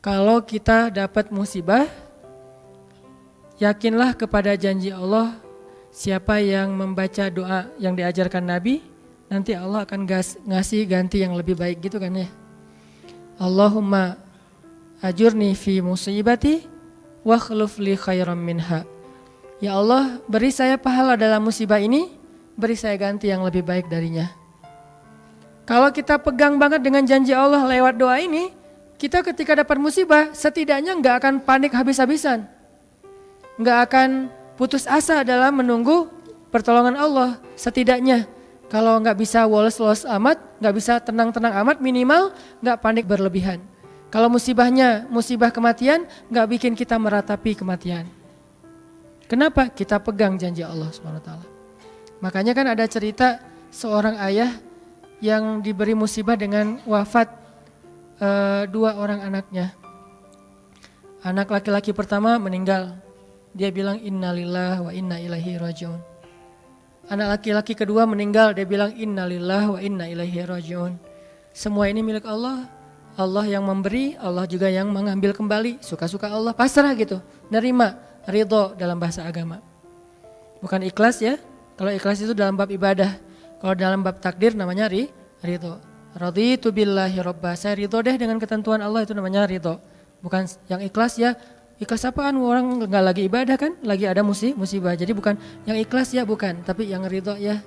kalau kita dapat musibah, yakinlah kepada janji Allah, siapa yang membaca doa yang diajarkan Nabi, nanti Allah akan ngasih ganti yang lebih baik gitu kan ya. Allahumma ajurni fi musibati wa khluf li khairam minha. Ya Allah, beri saya pahala dalam musibah ini, beri saya ganti yang lebih baik darinya. Kalau kita pegang banget dengan janji Allah lewat doa ini, kita ketika dapat musibah setidaknya nggak akan panik habis-habisan. Nggak akan putus asa dalam menunggu pertolongan Allah. Setidaknya kalau nggak bisa woles-woles amat, nggak bisa tenang-tenang amat, minimal nggak panik berlebihan. Kalau musibahnya musibah kematian, nggak bikin kita meratapi kematian. Kenapa? Kita pegang janji Allah SWT. Makanya kan ada cerita seorang ayah yang diberi musibah dengan wafat 2 orang anaknya. Anak laki-laki pertama meninggal. Dia bilang innalillahi wa inna ilaihi rajiun. Anak laki-laki kedua meninggal. Dia bilang innalillahi wa inna ilaihi rajiun. Semua ini milik Allah. Allah yang memberi, Allah juga yang mengambil kembali. Suka-suka Allah, pasrah gitu. Nerima, ridho dalam bahasa agama. Bukan ikhlas ya. Kalau ikhlas itu dalam bab ibadah. Kalau dalam bab takdir namanya ridho. Raditu billahi robba. Saya ridho deh dengan ketentuan Allah, itu namanya ridho. Bukan yang ikhlas ya. Ikhlas apaan? Orang nggak lagi ibadah kan? Lagi ada musibah. Jadi bukan yang ikhlas ya, bukan. Tapi yang ridho ya.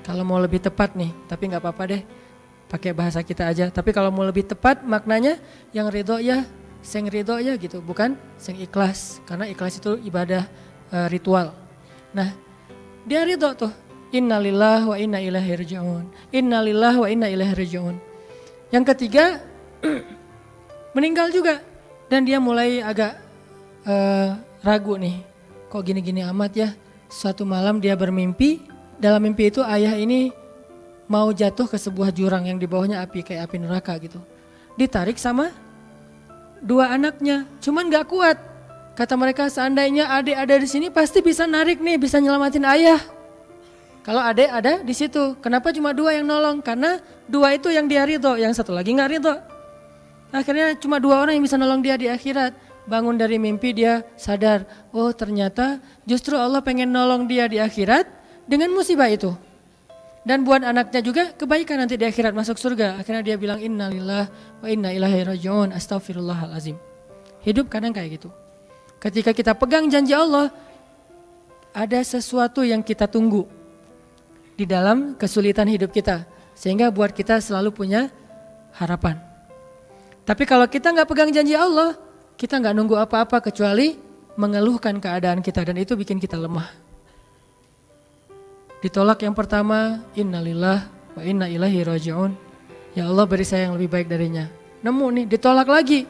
Kalau mau lebih tepat nih, tapi nggak apa-apa deh. Pakai bahasa kita aja. Tapi kalau mau lebih tepat maknanya yang ridho ya, sing ridho ya gitu, bukan sing ikhlas. Karena ikhlas itu ibadah ritual. Nah, dia ridho tuh. Innalillahi wa inna ilaihi rajiun. Innalillahi wa inna ilaihi rajiun. Yang ketiga meninggal juga dan dia mulai agak ragu nih. Kok gini-gini amat ya? Suatu malam dia bermimpi. Dalam mimpi itu ayah ini mau jatuh ke sebuah jurang yang di bawahnya api, kayak api neraka gitu. Ditarik sama 2 anaknya, cuman gak kuat. Kata mereka seandainya adik ada di sini pasti bisa narik nih, bisa nyelamatin ayah. Kalau adik ada di situ, kenapa cuma 2 yang nolong? Karena 2 itu yang dia ridho, yang satu lagi gak ridho. Akhirnya cuma 2 orang yang bisa nolong dia di akhirat. Bangun dari mimpi dia sadar, oh ternyata justru Allah pengen nolong dia di akhirat dengan musibah itu. Dan buat anaknya juga kebaikan nanti di akhirat masuk surga. Akhirnya dia bilang innalillahi wa inna ilaihi rajiun, astaghfirullahalazim. Hidup kadang kayak gitu. Ketika kita pegang janji Allah, ada sesuatu yang kita tunggu di dalam kesulitan hidup kita. Sehingga buat kita selalu punya harapan. Tapi kalau kita gak pegang janji Allah, kita gak nunggu apa-apa kecuali mengeluhkan keadaan kita. Dan itu bikin kita lemah. Ditolak yang pertama, innalillahi wa inna ilaihi rajiun. Ya Allah beri saya yang lebih baik darinya. Nemu nih, ditolak lagi.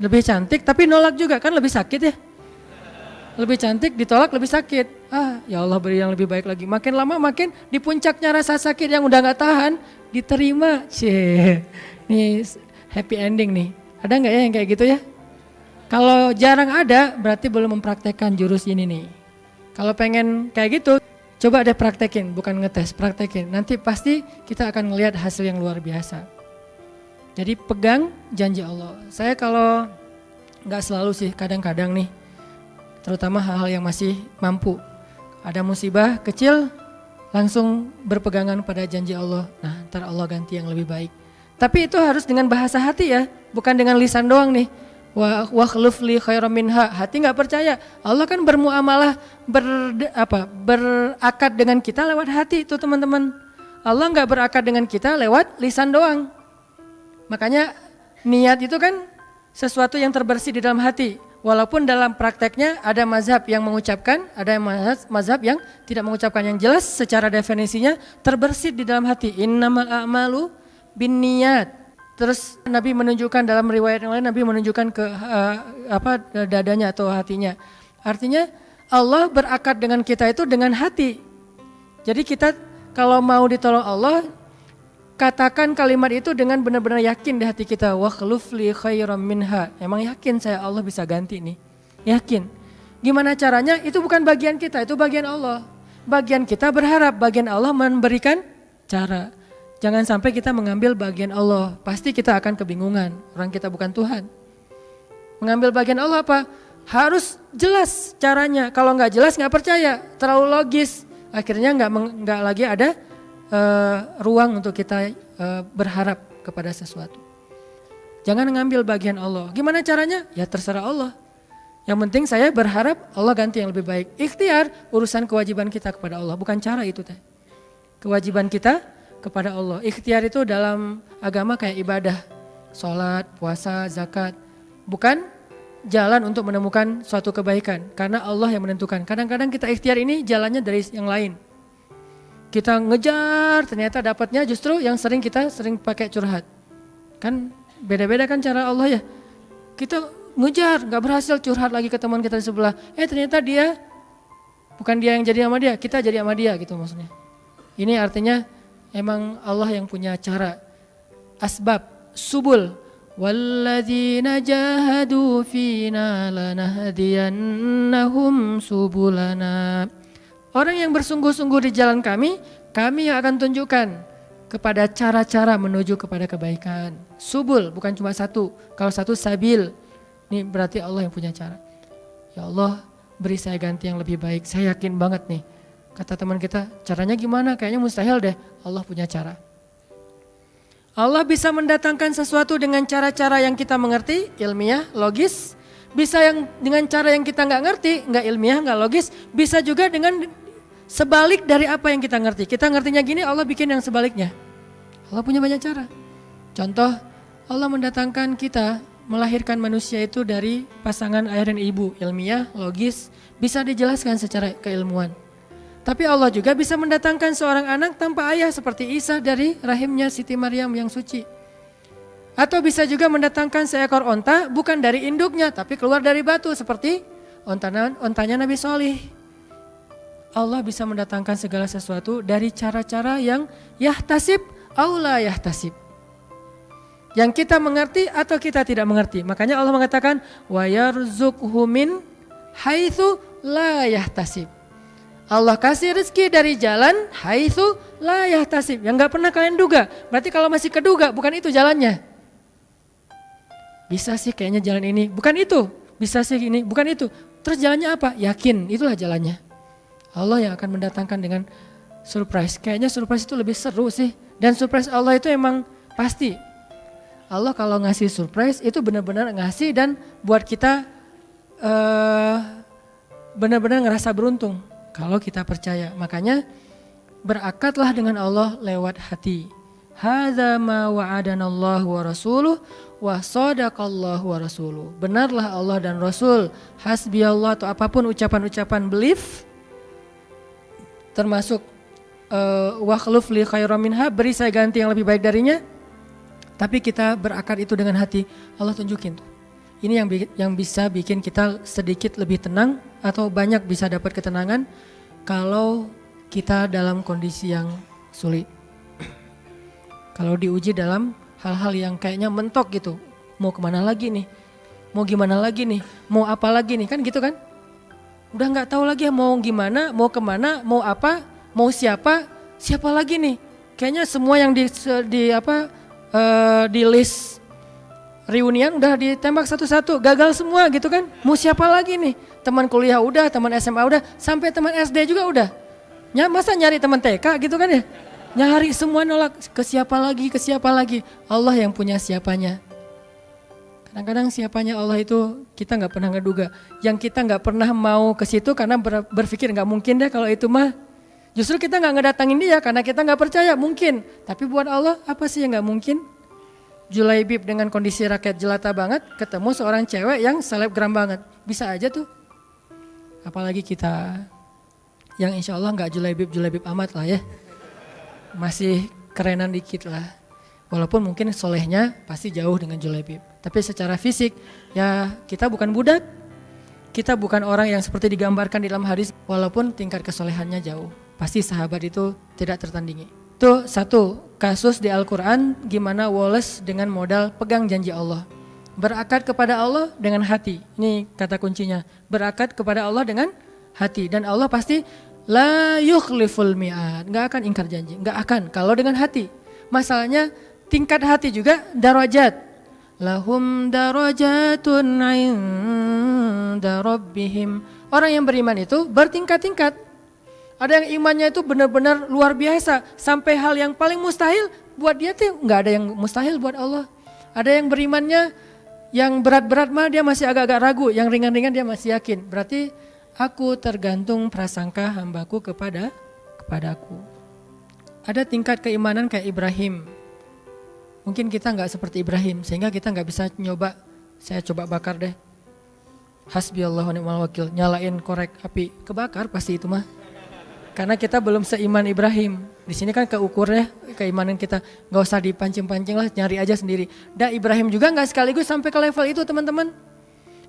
Lebih cantik tapi nolak juga, kan lebih sakit ya. Lebih cantik, ditolak lebih sakit. Ya Allah beri yang lebih baik lagi. Makin lama makin di puncaknya rasa sakit yang udah gak tahan, diterima. Nih happy ending nih. Ada gak ya yang kayak gitu ya? Kalau jarang ada, berarti belum mempraktekkan jurus ini nih. Kalau pengen kayak gitu, coba deh praktekin, bukan ngetes, praktekin. Nanti pasti kita akan ngelihat hasil yang luar biasa. Jadi pegang janji Allah. Saya kalau nggak selalu sih, kadang-kadang nih, terutama hal-hal yang masih mampu. Ada musibah kecil, langsung berpegangan pada janji Allah. Nah, ntar Allah ganti yang lebih baik. Tapi itu harus dengan bahasa hati ya, bukan dengan lisan doang nih. Wa khluf li khairam minha. Hati nggak percaya. Allah kan bermuamalah berakad dengan kita lewat hati itu teman-teman. Allah nggak berakad dengan kita lewat lisan doang. Makanya niat itu kan sesuatu yang terbersih di dalam hati. Walaupun dalam prakteknya ada mazhab yang mengucapkan, ada mazhab yang tidak mengucapkan. Yang jelas secara definisinya terbersih di dalam hati. Innamal a'malu binniyat. Terus Nabi menunjukkan dalam riwayat yang lain, Nabi menunjukkan ke dadanya atau hatinya. Artinya Allah berakad dengan kita itu dengan hati. Jadi kita kalau mau ditolong Allah, katakan kalimat itu dengan benar-benar yakin di hati kita. Wa khluf li khairam minha. Emang yakin saya Allah bisa ganti nih. Yakin. Gimana caranya? Itu bukan bagian kita, itu bagian Allah. Bagian kita berharap, bagian Allah memberikan cara. Jangan sampai kita mengambil bagian Allah, pasti kita akan kebingungan, orang kita bukan Tuhan. Mengambil bagian Allah apa? Harus jelas caranya. Kalau nggak jelas nggak percaya, terlalu logis. Akhirnya nggak lagi ada ruang untuk kita berharap kepada sesuatu. Jangan mengambil bagian Allah. Gimana caranya? Ya terserah Allah. Yang penting saya berharap Allah ganti yang lebih baik. Ikhtiar urusan kewajiban kita kepada Allah, bukan cara itu teh. Kewajiban kita kepada Allah. Ikhtiar itu dalam agama kayak ibadah, sholat, puasa, zakat. Bukan jalan untuk menemukan suatu kebaikan, karena Allah yang menentukan. Kadang-kadang kita ikhtiar ini jalannya dari yang lain. Kita ngejar, ternyata dapatnya justru yang kita sering pakai curhat. Kan beda-beda kan cara Allah ya. Kita ngejar, gak berhasil, curhat lagi ke teman kita di sebelah. Ternyata bukan dia yang jadi sama dia, kita jadi sama dia gitu maksudnya. Ini artinya emang Allah yang punya cara. Asbab, subul. Walladzina jahadu fina lanahdiyannahum subulana. Orang yang bersungguh-sungguh di jalan kami yang akan tunjukkan kepada cara-cara menuju kepada kebaikan. Subul bukan cuma satu. Kalau satu sabil, ini berarti Allah yang punya cara. Ya Allah, beri saya ganti yang lebih baik. Saya yakin banget nih. Kata teman kita, caranya gimana? Kayaknya mustahil deh. Allah punya cara. Allah bisa mendatangkan sesuatu dengan cara-cara yang kita mengerti, ilmiah, logis. Bisa dengan cara yang kita nggak ngerti, nggak ilmiah, nggak logis. Bisa juga dengan sebalik dari apa yang kita ngerti. Kita ngertinya gini, Allah bikin yang sebaliknya. Allah punya banyak cara. Contoh, Allah mendatangkan kita, melahirkan manusia itu dari pasangan ayah dan ibu. Ilmiah, logis, bisa dijelaskan secara keilmuan. Tapi Allah juga bisa mendatangkan seorang anak tanpa ayah seperti Isa dari rahimnya Siti Maryam yang suci. Atau bisa juga mendatangkan seekor onta bukan dari induknya tapi keluar dari batu seperti ontanya Nabi Sholih. Allah bisa mendatangkan segala sesuatu dari cara-cara yang yahtasib au la yahtasib. Yang kita mengerti atau kita tidak mengerti. Makanya Allah mengatakan wa yarzuqhu min haitsu la yahtasib. Allah kasih rezeki dari jalan haitsu la yahtasib, yang enggak pernah kalian duga. Berarti kalau masih keduga bukan itu jalannya. Bisa sih kayaknya jalan ini, bukan itu. Bisa sih ini, bukan itu. Terus jalannya apa? Yakin, itulah jalannya. Allah yang akan mendatangkan dengan surprise. Kayaknya surprise itu lebih seru sih. Dan surprise Allah itu emang pasti. Allah kalau ngasih surprise itu benar-benar ngasih dan buat kita benar-benar ngerasa beruntung. Kalau kita percaya, makanya berakatlah dengan Allah lewat hati. Hadza ma wa'adanallahu wa rasuluh wa shadaqallahu wa rasuluh. Benarlah Allah dan Rasul. Hasbiyallah atau apapun ucapan-ucapan belief, termasuk wakhluf li khairam minha, beri saya ganti yang lebih baik darinya. Tapi kita berakad itu dengan hati, Allah tunjukin tuh. Ini yang bisa bikin kita sedikit lebih tenang atau banyak bisa dapat ketenangan kalau kita dalam kondisi yang sulit. Kalau diuji dalam hal-hal yang kayaknya mentok gitu. Mau kemana lagi nih? Mau gimana lagi nih? Mau apa lagi nih? Kan gitu kan? Udah gak tahu lagi mau gimana, mau kemana, mau apa, mau siapa lagi nih? Kayaknya semua yang di list reunian udah ditembak satu-satu, gagal semua gitu kan. Mau siapa lagi nih? Teman kuliah udah, teman SMA udah, sampai teman SD juga udah. Masa nyari teman TK gitu kan ya? Nyari semua nolak, ke siapa lagi? Allah yang punya siapanya. Kadang-kadang siapanya Allah itu kita gak pernah ngeduga. Yang kita gak pernah mau ke situ karena berpikir gak mungkin deh kalau itu mah. Justru kita gak ngedatangin dia karena kita gak percaya mungkin. Tapi buat Allah apa sih yang gak mungkin? Julaibib dengan kondisi rakyat jelata banget ketemu seorang cewek yang selebgram banget. Bisa aja tuh. Apalagi kita yang insya Allah gak Julaibib amat lah ya. Masih kerenan dikit lah. Walaupun mungkin solehnya pasti jauh dengan Julaibib. Tapi secara fisik ya kita bukan budak. Kita bukan orang yang seperti digambarkan di dalam hadis. Walaupun tingkat kesolehannya jauh. Pasti sahabat itu tidak tertandingi. Itu satu kasus di Al-Quran gimana Wallace dengan modal pegang janji Allah. Berakad kepada Allah dengan hati. Ini kata kuncinya. Berakad kepada Allah dengan hati. Dan Allah pasti la yukhliful mi'ad. Gak akan ingkar janji. Gak akan kalau dengan hati. Masalahnya tingkat hati juga darajat. lahum darajatun 'inda rabbihim. Orang yang beriman itu bertingkat-tingkat. Ada yang imannya itu benar-benar luar biasa, sampai hal yang paling mustahil buat dia tuh nggak ada yang mustahil buat Allah. Ada yang berimannya yang berat-berat mah dia masih agak-agak ragu, yang ringan-ringan dia masih yakin. Berarti aku tergantung prasangka hambaku kepadaku. Ada tingkat keimanan kayak Ibrahim. Mungkin kita nggak seperti Ibrahim, sehingga kita nggak bisa nyoba. Saya coba bakar deh. Hasbiyallahu wa ni'mal wakil, nyalain korek api, kebakar pasti itu mah. Karena kita belum seiman Ibrahim. Di sini kan keukur ya keimanan kita. Nggak usah dipancing-pancing lah, nyari aja sendiri. Dan Ibrahim juga nggak sekaligus sampai ke level itu teman-teman.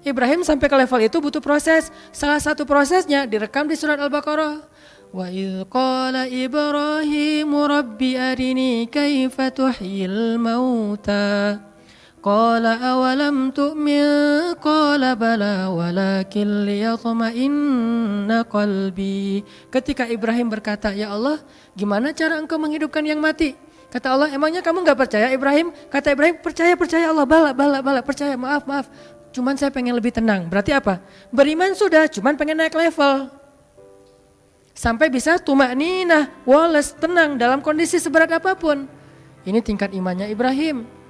Ibrahim sampai ke level itu butuh proses. Salah satu prosesnya direkam di surat Al-Baqarah. Wa idh qala Ibrahimu rabbi arini kaifa tuhyil mauta. Qala awalam tu'min qala bala walakin liyatma'inna qalbi. Ketika Ibrahim berkata, ya Allah, gimana cara engkau menghidupkan yang mati? Kata Allah, emangnya kamu gak percaya Ibrahim? Kata Ibrahim, percaya Allah, bala, percaya, maaf. Cuman saya pengen lebih tenang. Berarti apa? Beriman sudah, cuman pengen naik level. Sampai bisa tuma'ninah, walas, tenang dalam kondisi seberat apapun. Ini tingkat imannya Ibrahim.